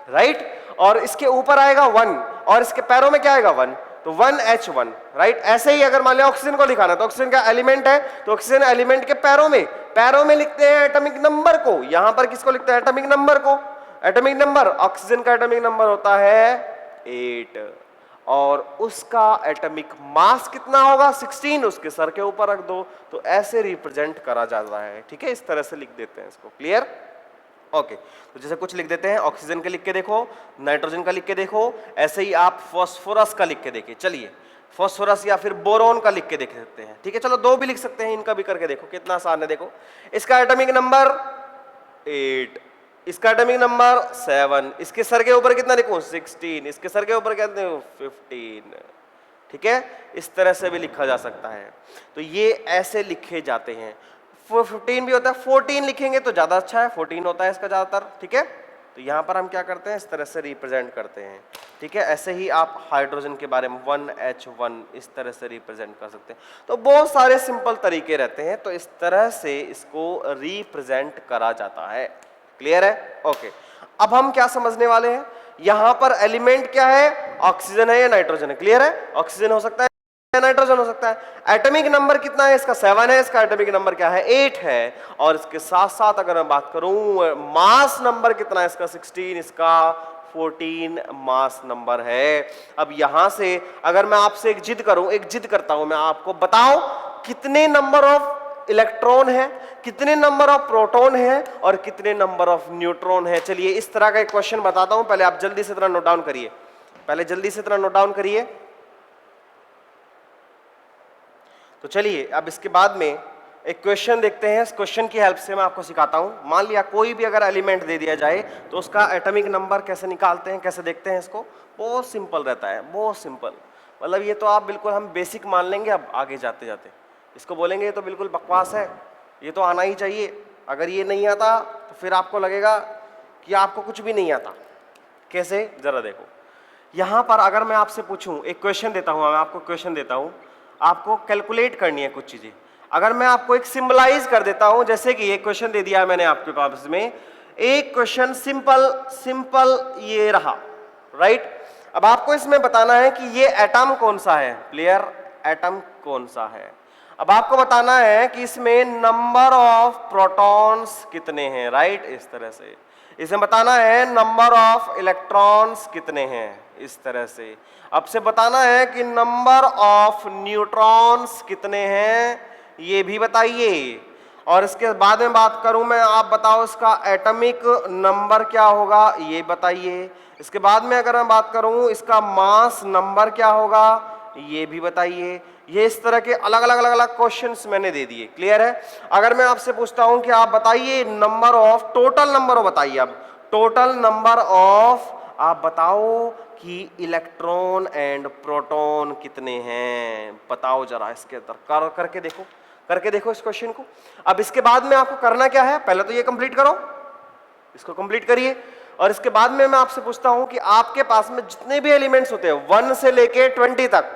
राइट, और इसके ऊपर आएगा 1 और इसके पैरों में क्या आएगा 1, तो 1H1, राइट। ऐसे ही अगर मान लिया ऑक्सीजन को लिखाना, तो ऑक्सीजन का एलिमेंट है, तो ऑक्सीजन एलिमेंट के पैरों में लिखते हैं एटॉमिक नंबर को। यहां पर किसको लिखते हैं, एटॉमिक नंबर को। एटॉमिक नंबर, ऑक्सीजन का एटॉमिक नंबर होता है 8 और उसका एटॉमिक मास कितना होगा 16, उसके सर के ऊपर रख दो, तो ऐसे रिप्रेजेंट करा जाता है, ठीक है, इस तरह से लिख देते हैं इसको। Clear, okay. तो जैसे कुछ लिख देते हैं, ऑक्सीजन का लिख के देखो, नाइट्रोजन का लिख के देखो, ऐसे ही आप फास्फोरस का लिख के देखिए। चलिए, फास्फोरस या फिर बोरोन का लिख के देख सकते हैं, ठीक है। चलो 2 भी लिख सकते हैं, इनका भी करके देखो कितना आसान है। देखो, इसका एटॉमिक नंबर 8, इसका एटॉमिक नंबर 7, इसके सर के ऊपर कितना लिखूं 16, इसके सर के ऊपर कितने 15, ठीक है। इस तरह से भी लिखा जा सकता है। तो ये ऐसे लिखे जाते हैं। 15 भी होता है, 14 लिखेंगे तो ज्यादा अच्छा है, 14 होता है इसका ज्यादातर, ठीक है। तो यहां पर हम क्या करते हैं, इस तरह से रिप्रेजेंट करते हैं, ठीक है। ऐसे ही आप हाइड्रोजन के बारे में 1H1 इस तरह से रिप्रेजेंट कर सकते हैं। तो बहुत सारे सिंपल तरीके रहते हैं, तो इस तरह से इसको रिप्रेजेंट करा जाता है। क्लियर है, ओके। अब हम क्या समझने वाले हैं, यहां पर एलिमेंट क्या है, ऑक्सीजन है या नाइट्रोजन है। क्लियर है, ऑक्सीजन हो सकता है, नाइट्रोजन हो सकता है। एटॉमिक नंबर कितना है, इसका 7 है, इसका एटॉमिक नंबर क्या है 8 है, और इसके साथ साथ अगर मैं बात करूं मास नंबर कितना है, इसका 16, इसका 14 मास नंबर है। अब यहां से अगर मैं आपसे एक जिद करूं, एक जिद करता हूं मैं, आपको बताओ कितने नंबर ऑफ इलेक्ट्रॉन है, कितने नंबर ऑफ प्रोटॉन है और कितने नंबर ऑफ न्यूट्रॉन है। चलिए इस तरह का एक क्वेश्चन बताता हूं, पहले आप जल्दी से इतना नोट डाउन करिए, पहले जल्दी से इतना नोट डाउन करिए। तो चलिए अब इसके बाद में एक क्वेश्चन देखते हैं, इस क्वेश्चन की हेल्प से मैं आपको सिखाता हूं। मान लिया कोई भी अगर एलिमेंट दे दिया जाए तो उसका एटॉमिक नंबर कैसे निकालते हैं, कैसे देखते हैं इसको, बहुत सिंपल रहता है, बहुत सिंपल। मतलब ये तो आप बिल्कुल हम बेसिक मान लेंगे। अब आगे जाते जाते इसको बोलेंगे ये तो बिल्कुल बकवास है, ये तो आना ही चाहिए। अगर ये नहीं आता तो फिर आपको लगेगा कि आपको कुछ भी नहीं आता। कैसे, जरा देखो। यहां पर अगर मैं आपसे पूछूं, एक क्वेश्चन देता हूं, मैं आपको क्वेश्चन देता हूं, आपको कैलकुलेट करनी है कुछ चीजें। अगर मैं आपको एक सिंबलाइज कर देता हूं, जैसे कि एक क्वेश्चन दे दिया है मैंने आपके पास में, एक क्वेश्चन सिंपल ये रहा, राइट। अब आपको इसमें बताना है कि ये एटम कौन सा है, क्लियर, एटम कौन सा है। अब आपको बताना है कि इसमें नंबर ऑफ प्रोटॉन्स कितने हैं, राइट, इस तरह से। इसमें बताना है नंबर ऑफ इलेक्ट्रॉन्स कितने हैं, इस तरह से। अब से बताना है कि नंबर ऑफ न्यूट्रॉन्स कितने हैं, ये भी बताइए। और इसके बाद में बात करूं मैं, आप बताओ इसका एटॉमिक नंबर क्या होगा, ये बताइए। इसके बाद में अगर मैं बात करूं इसका मास नंबर क्या होगा, ये भी बताइए। ये इस तरह के अलग अलग क्वेश्चंस मैंने दे दिए। क्लियर है। अगर मैं आपसे पूछता हूं कि आप बताइए नंबर ऑफ, टोटल नंबर बताइए, अब टोटल नंबर ऑफ, आप बताओ कि इलेक्ट्रॉन एंड प्रोटॉन कितने हैं, बताओ जरा इसके अंदर करके देखो, करके देखो इस क्वेश्चन को। अब इसके बाद में आपको करना क्या है, पहले तो ये कंप्लीट करो, इसको कंप्लीट करिए। और इसके बाद में मैं आपसे पूछता हूं कि आपके पास में जितने भी एलिमेंट्स होते हैं 1 से लेके 20 तक,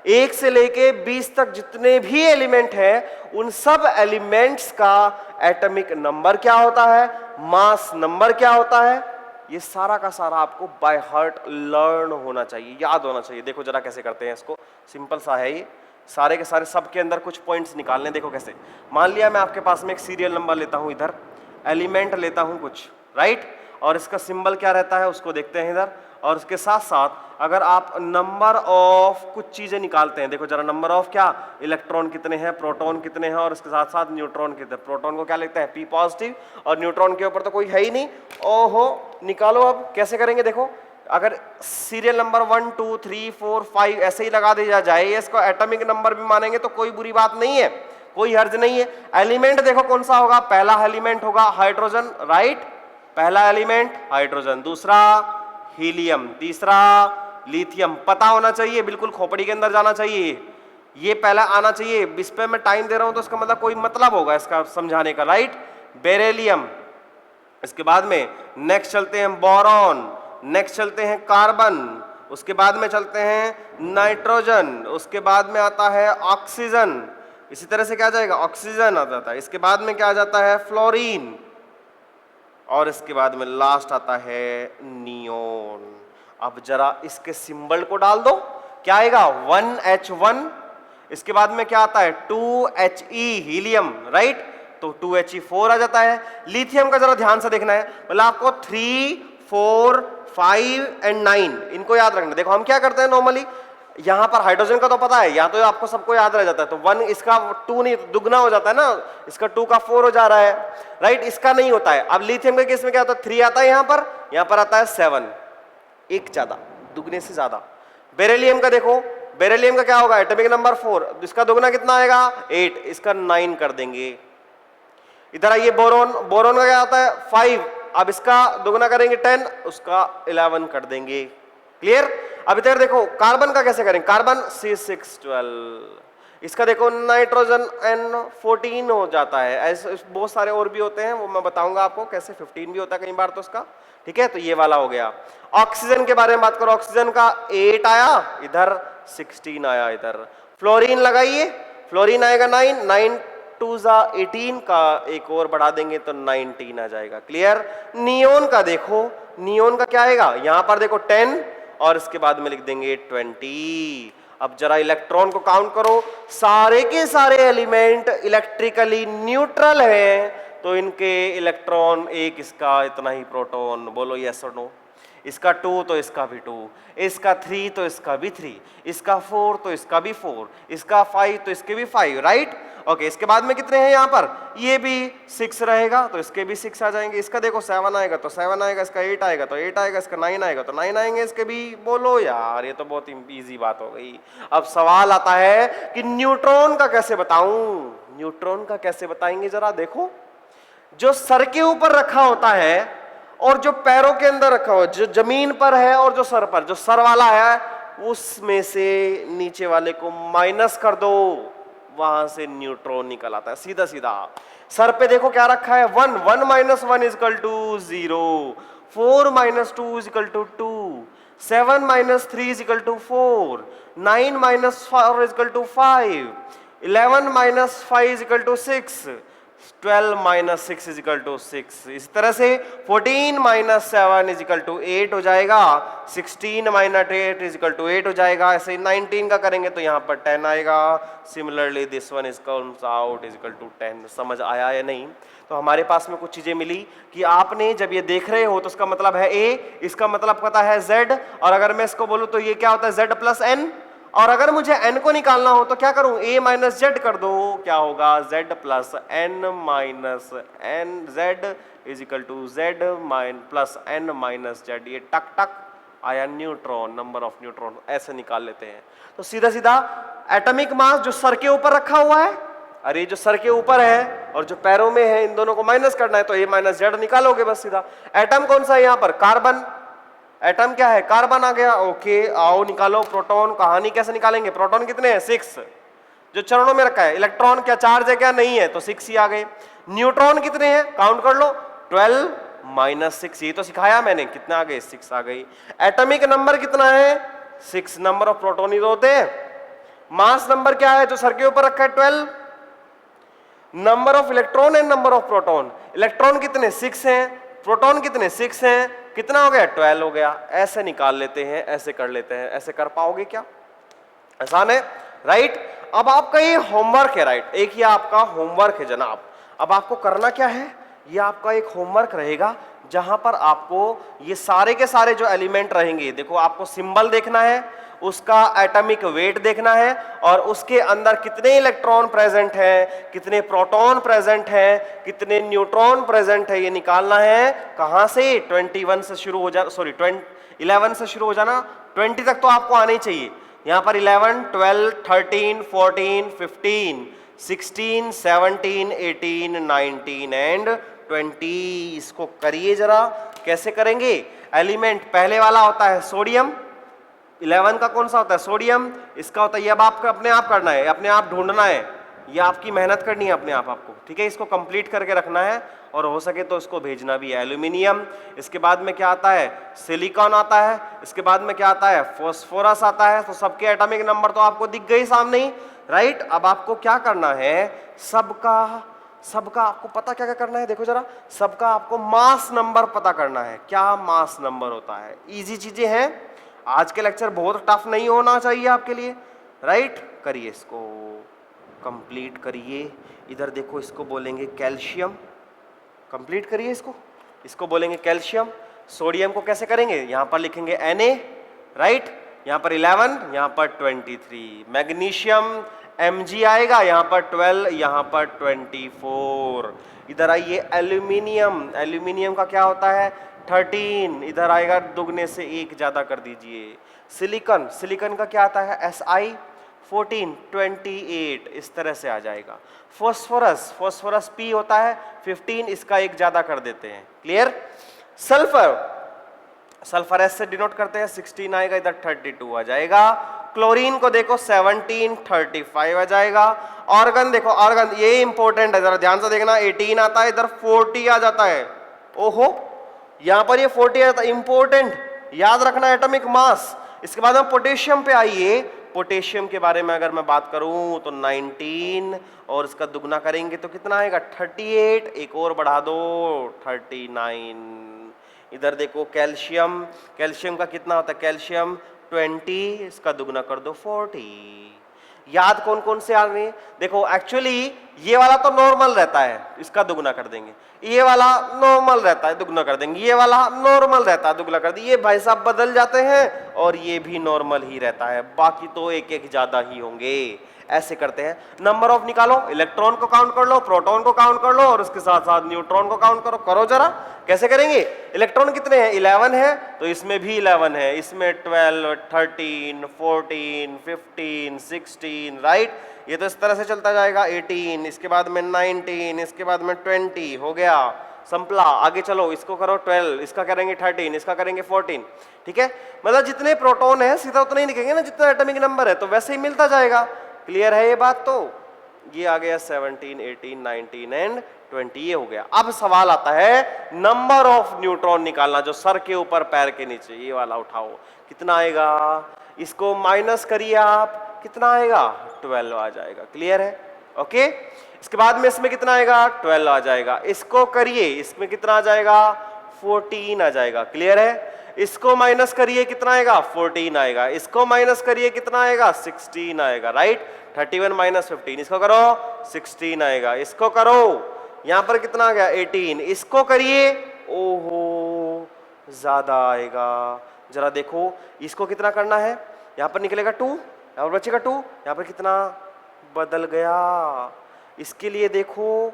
1 से लेके 20 तक जितने भी एलिमेंट है, उन सब एलिमेंट्स का एटॉमिक नंबर क्या होता है, मास नंबर क्या होता है, ये सारा का सारा आपको बाय हार्ट लर्न होना चाहिए, याद होना चाहिए। देखो जरा कैसे करते हैं इसको, सिंपल सा है ये, सारे के सारे सबके अंदर कुछ पॉइंट्स निकालने। देखो कैसे, मान लिया मैं आपके पास में एक सीरियल नंबर लेता हूं, इधर एलिमेंट लेता हूं कुछ, राइट, और इसका सिंबल क्या रहता है उसको देखते हैं इधर, और उसके साथ साथ अगर आप नंबर ऑफ कुछ चीजें निकालते हैं, देखो जरा नंबर ऑफ क्या, इलेक्ट्रॉन कितने हैं, प्रोटॉन कितने हैं, और इसके साथ साथ न्यूट्रॉन कितने। प्रोटॉन को क्या लिखते हैं, P पॉजिटिव, और न्यूट्रॉन के ऊपर तो कोई है ही नहीं। ओहो, निकालो। अब कैसे करेंगे, देखो अगर सीरियल नंबर 1 2 3 4 5 ऐसे ही लगा दिया जाए, इसको एटॉमिक नंबर भी मानेंगे तो कोई बुरी बात नहीं है, कोई हर्ज नहीं है। एलिमेंट देखो कौन सा होगा, पहला एलिमेंट होगा हाइड्रोजन, राइट, पहला एलिमेंट हाइड्रोजन, दूसरा हीलियम, तीसरा लिथियम। पता होना चाहिए, बिल्कुल खोपड़ी के अंदर जाना चाहिए, ये पहला आना चाहिए। इस पे मैं टाइम दे रहा हूं तो इसका मतलब कोई मतलब होगा इसका समझाने का, राइट। बेरिलियम, इसके बाद में नेक्स्ट चलते हैं बोरॉन, नेक्स्ट चलते हैं कार्बन, उसके बाद में चलते हैं नाइट्रोजन, उसके बाद में आता है ऑक्सीजन, इसी तरह से क्या आ जाएगा, ऑक्सीजन आ जाता है। इसके बाद में क्या आ जाता है, फ्लोरीन, और इसके बाद में लास्ट आता है नियोन। अब जरा इसके सिंबल को डाल दो, क्या आएगा, 1H1, इसके बाद में क्या आता है 2He, हीलियम, राइट, तो 2He4 आ जाता है। लिथियम का जरा ध्यान से देखना है, मतलब आपको 3 4 5 एंड 9 इनको याद रखना। देखो हम क्या करते हैं नॉर्मली, यहां पर हाइड्रोजन का तो पता है, या तो आपको सबको याद रह जाता है, तो 1 इसका 2 नहीं दुगना हो जाता है ना, इसका 2 का 4 हो जा रहा है, राइट, इसका नहीं होता है। अब लिथियम के केस में क्या होता है, 3 आता है यहां पर आता है 7, एक ज्यादा, दुगने से ज्यादा। बेरिलियम का देखो, बेरिलियम का क्या होगा, एटॉमिक नंबर 4, इसका दुगना कितना आएगा 8, इसका 9 कर देंगे। इधर आइए बोरोन, बोरोन का क्या आता है 5, अब इसका दुगना करेंगे 10, उसका 11 कर देंगे। क्लियर। अब इधर देखो कार्बन का कैसे करेंगे, कार्बन C612, इसका देखो नाइट्रोजन N14 हो जाता है। ऐसे बहुत सारे और भी होते हैं, वो मैं बताऊंगा आपको कैसे, 15 भी होता है कई बार तो उसका, ठीक है। तो ये वाला हो गया। ऑक्सीजन के बारे में बात करो, ऑक्सीजन का 8 आया, इधर 16 आया, इधर। फ्लोरीन लगाइए, फ्लोरीन आएगा 9, 9 2 18 का एक और बढ़ा देंगे तो 19 आ जाएगा। क्लियर। नियोन का देखो, नियोन का क्या आएगा, यहां पर देखो 10 और इसके बाद में लिख देंगे 20। अब जरा इलेक्ट्रॉन को काउंट करो, सारे के सारे एलिमेंट इलेक्ट्रिकली न्यूट्रल हैं, तो इनके इलेक्ट्रॉन एक, इसका इतना ही प्रोटॉन। बोलो यस और नो। इसका 2 तो इसका भी 2, इसका 3 तो इसका भी 3, इसका 4 तो इसका भी 4, इसका 5 तो इसके भी 5, राइट। ओके, इसके बाद में कितने हैं यहाँ पर, ये भी 6 रहेगा तो इसके भी 6 आ जाएंगे। इसका देखो 7 आएगा तो 7 आएगा, इसका 8 आएगा तो 8 आएगा, इसका 9 आएगा तो 9 आएंगे, इसके भी। बोलो यार, ये तो बहुत इजी बात हो गई। अब सवाल आता है कि न्यूट्रॉन का कैसे बताऊं, न्यूट्रॉन का कैसे बताएंगे, जरा देखो। जो सर के ऊपर रखा होता है और जो पैरों के अंदर रखा हो, जो जमीन पर है और जो सर पर, जो सर वाला है उसमें से नीचे वाले को माइनस कर दो, वहां से न्यूट्रॉन निकल आता है सीधा सीधा। सर पे देखो क्या रखा है, 1, 1 - 1 = 0, 4 - 2 = 2, 7 - 3 = 4, 9 - 4 = 5, 11 - 5 = 6, 12 - 6 = 6। इस तरह से 14 - 7 = 8 हो जाएगा, 16 - 8 = 8 हो जाएगा। ऐसे 19 का करेंगे तो यहाँ पर 10 आएगा। Similarly this one is comes out = 10। समझ आया या नहीं। तो हमारे पास में कुछ चीजें मिली कि आपने जब ये देख रहे हो तो इसका मतलब है A, इसका मतलब पता है Z, और अगर मैं इसको बोलूं तो ये क्या होता है Z + N, और अगर मुझे n को निकालना हो तो क्या करूं, A - Z कर दो, क्या होगा Z + N - N, Z = Z + N - Z। ये टक टक आया न्यूट्रॉन, नंबर ऑफ न्यूट्रॉन, ऐसे निकाल लेते हैं। तो सीधा सीधा एटॉमिक मास जो सर के ऊपर रखा हुआ है, अरे जो सर के ऊपर है और जो पैरों में है, इन दोनों को माइनस करना है तो A - Z निकालोगे बस सीधा। एटम कौन सा है यहाँ पर, कार्बन। एटम क्या है, कार्बन आ गया। ओके, आओ निकालो प्रोटॉन। कहानी कैसे निकालेंगे, प्रोटॉन कितने हैं 6, जो चरणों में रखा है। इलेक्ट्रॉन क्या चार्ज है क्या, नहीं है, तो 6 ही आ गए। न्यूट्रॉन कितने हैं, काउंट कर लो, 12 - 6, ये तो सिखाया मैंने, कितना आ गए 6 आ गई। एटॉमिक नंबर कितना है 6, नंबर ऑफ प्रोटॉन ही तो होते हैं। मास नंबर क्या है जो सर के ऊपर रखा है 12, number of electron and number of proton. Electron कितने 6 हैं, प्रोटॉन कितने 6 हैं, कितना हो गया 12 हो गया। ऐसे निकाल लेते हैं, ऐसे कर लेते हैं। ऐसे कर पाओगे क्या, आसान है, राइट। अब आपका ये होमवर्क है, राइट, एक ये आपका होमवर्क है जनाब। अब आपको करना क्या है, ये आपका एक होमवर्क रहेगा जहां पर आपको ये सारे के सारे जो एलिमेंट रहेंगे, देखो आपको सिंबल देखना है, उसका एटॉमिक वेट देखना है और उसके अंदर कितने इलेक्ट्रॉन प्रेजेंट हैं, कितने प्रोटॉन प्रेजेंट हैं, कितने न्यूट्रॉन प्रेजेंट है, ये निकालना है। कहां से? 21 से शुरू हो जा, सॉरी 11 से शुरू हो जाना, 20 तक तो आपको आना ही चाहिए। यहां पर 11, 12, 13, 14, 15, 16, 17, 18, 19 एंड 20। इसको करिए जरा, कैसे करेंगे? एलिमेंट पहले वाला होता है सोडियम, 11 का कौन सा होता है? सोडियम। इसका होता है, ये अब आपको अपने आप करना है, अपने आप ढूंढना है, ये आपकी मेहनत करनी है अपने आप आपको, ठीक है। इसको कंप्लीट करके रखना है और हो सके तो इसको भेजना भी है। एल्यूमिनियम, इसके बाद में क्या आता है? सिलिकॉन आता है, इसके बाद में क्या आता है? फास्फोरस आता है। तो सबके एटॉमिक नंबर तो आपको दिख गई सामने ही, राइट। अब आपको क्या करना है? सबका आपको पता क्या क्या करना है, देखो जरा। सबका आपको मास नंबर पता करना है। क्या मास नंबर होता है? इजी चीजें हैं, आज के लेक्चर बहुत टफ नहीं होना चाहिए आपके लिए, राइट। करिए, इसको कंप्लीट करिए। इधर देखो, इसको बोलेंगे कैल्शियम, कंप्लीट करिए इसको बोलेंगे कैल्शियम। सोडियम को कैसे करेंगे? यहां पर लिखेंगे Na, राइट। यहां पर 11, यहां पर 23। मैग्नीशियम Mg आएगा, यहां पर 12, यहां पर 24। इधर आइए, एल्यूमिनियम का क्या होता है? 13। इधर आएगा, दुगने से एक ज्यादा कर दीजिए। सिलिकॉन का क्या आता है? Si, 14, 28। इस तरह से आ जाएगा। फॉस्फोरस P होता है 15, इसका एक ज्यादा कर देते हैं। क्लियर? सल्फर S से डिनोट करते हैं, 16 आएगा, इधर 32 आ जाएगा। क्लोरीन को देखो 17, 35 आ जाएगा। ऑर्गन देखो, ऑर्गन ये इंपॉर्टेंट है, जरा ध्यान से देखना। 18 आता है, इधर 40 आ जाता है। ओहो, यहां पर ये 40 आ जाता है, इंपॉर्टेंट, याद रखना एटॉमिक मास। इसके बाद हम पोटेशियम पे आइए। पोटेशियम के बारे में अगर मैं बात करूं तो 19 और इसका दुगना करेंगे तो कितना आएगा? 38। एक और बढ़ा दो, 39। इधर देखो कैल्शियम का कितना होता है? कैल्शियम 20, इसका दुगना कर दो 40। याद कौन कौन से आ रहे हैं? देखो एक्चुअली ये वाला तो नॉर्मल रहता है, इसका दुगना कर देंगे। ये वाला नॉर्मल रहता है, दुगना कर देंगे। ये वाला नॉर्मल रहता है, दुगना कर देंगे। ये भाई साहब बदल जाते हैं और ये भी नॉर्मल ही रहता है, बाकी तो एक एक ज्यादा ही होंगे। ऐसे करते हैं। नंबर ऑफ निकालो, इलेक्ट्रॉन को काउंट कर लो, प्रोटॉन को काउंट कर लो और उसके साथ साथ न्यूट्रॉन को काउंट करो। करो जरा, कैसे करेंगे? इलेक्ट्रॉन कितने हैं? 11 है, तो इसमें भी 11 है, इसमें 12, 13, 14, 15, 16, राइट। ये तो इस तरह से चलता जाएगा। 18, इसके बाद में 19, इसके बाद में 20 हो गया। संपला। आगे चलो, इसको करो 12, इसका करेंगे 13, इसका करेंगे 14, ठीक है। मतलब जितने प्रोटॉन है सीधा उतना ही लिखेंगे ना जितना एटॉमिक नंबर है, तो वैसे ही मिलता जाएगा। क्लियर है ये बात? तो ये आ गया 17, 18, 19 एंड 20, ये हो गया। अब सवाल आता है नंबर ऑफ न्यूट्रॉन निकालना, जो सर के ऊपर पैर के नीचे, ये वाला उठाओ, कितना आएगा? इसको माइनस करिए आप, कितना आएगा? 12 आ जाएगा। क्लियर है? ओके। इसके बाद में इसमें कितना आएगा? 12 आ जाएगा। इसको करिए, इसमें कितना आ जाएगा? 14 आ जाएगा। क्लियर है? इसको माइनस करिए, कितना आएगा? 14 आएगा। इसको माइनस करिए, कितना आएगा? 16 आएगा, राइट। 31 माइनस 15, इसको करो 16 आएगा। इसको करो, यहां पर कितना आ गया? 18। इसको करिए, ओहो ज्यादा आएगा। जरा देखो, इसको कितना करना है? यहां पर निकलेगा 2, यहां पर बचेगा 2, यहां पर कितना बदल गया? इसके लिए देखो,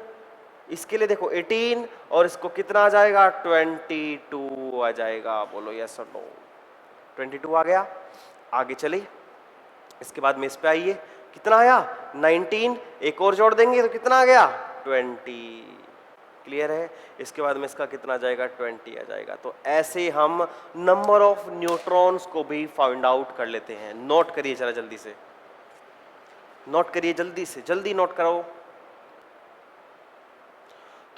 इसके लिए देखो 18 और इसको कितना आ जाएगा? 22 आ जाएगा। बोलो यस और नो? 22 आ गया। आगे चलिए, इसके बाद में इस पे आइए, कितना आया? 19, एक और जोड़ देंगे तो कितना आ गया? 20। क्लियर है? इसके बाद में इसका कितना आ जाएगा? 20 आ जाएगा। तो ऐसे हम नंबर ऑफ न्यूट्रॉन्स को भी फाइंड आउट कर लेते हैं। नोट करिए जरा, जल्दी से नोट करिए, जल्दी से जल्दी नोट करो।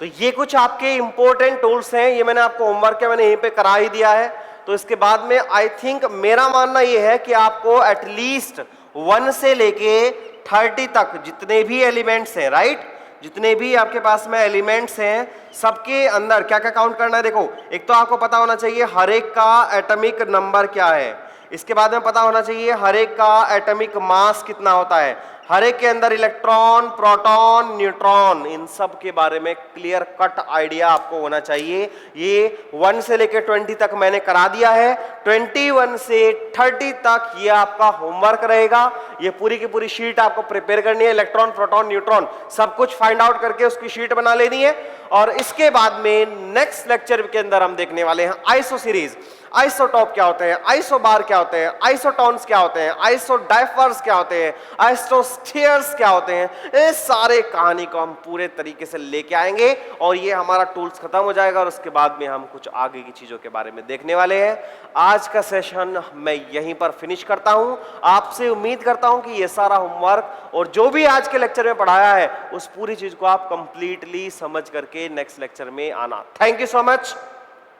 तो ये कुछ आपके इंपॉर्टेंट टूल्स हैं, ये मैंने आपको होमवर्क के मैंने यहीं पे करा ही दिया है। तो इसके बाद में आई थिंक मेरा मानना ये है कि आपको एटलीस्ट 1 से लेके 30 तक जितने भी एलिमेंट्स हैं, राइट, जितने भी आपके पास में एलिमेंट्स हैं, सबके अंदर क्या क्या काउंट करना है। देखो, एक तो आपको पता होना चाहिए हर एक का एटॉमिक नंबर क्या है। इसके बाद में पता होना चाहिए हर एक का एटॉमिक मास कितना होता है, हर एक के अंदर इलेक्ट्रॉन, प्रोटॉन, न्यूट्रॉन, इन सब के बारे में क्लियर कट आइडिया आपको होना चाहिए। ये 1 से लेकर 20 तक मैंने करा दिया है। 21 से 30 तक ये आपका होमवर्क रहेगा। ये पूरी की पूरी शीट आपको प्रिपेयर करनी है, इलेक्ट्रॉन, प्रोटॉन, न्यूट्रॉन सब कुछ फाइंड आउट करके उसकी शीट बना लेनी है। और इसके बाद में नेक्स्ट लेक्चर के अंदर हम देखने वाले हैं आइसो सीरीज। आइसोटॉप क्या होते हैं, आइसोबार क्या होते हैं, आइसोटॉन्स क्या होते हैं, आइसोडाइफर्स क्या होते हैं, आइसोस्फीयर्स क्या होते हैं, इस सारे कहानी को हम पूरे तरीके से लेके आएंगे और ये हमारा टूल्स खत्म हो जाएगा और उसके बाद में हम कुछ आगे की चीजों के बारे में देखने वाले हैं। आज का सेशन मैं यहीं पर फिनिश करता हूं। आपसे उम्मीद करता हूं कि ये सारा होमवर्क और जो भी आज के लेक्चर में पढ़ाया है उस पूरी चीज को आप कंप्लीटली समझ करके नेक्स्ट लेक्चर में आना। Thank you so much,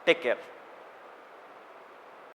take care.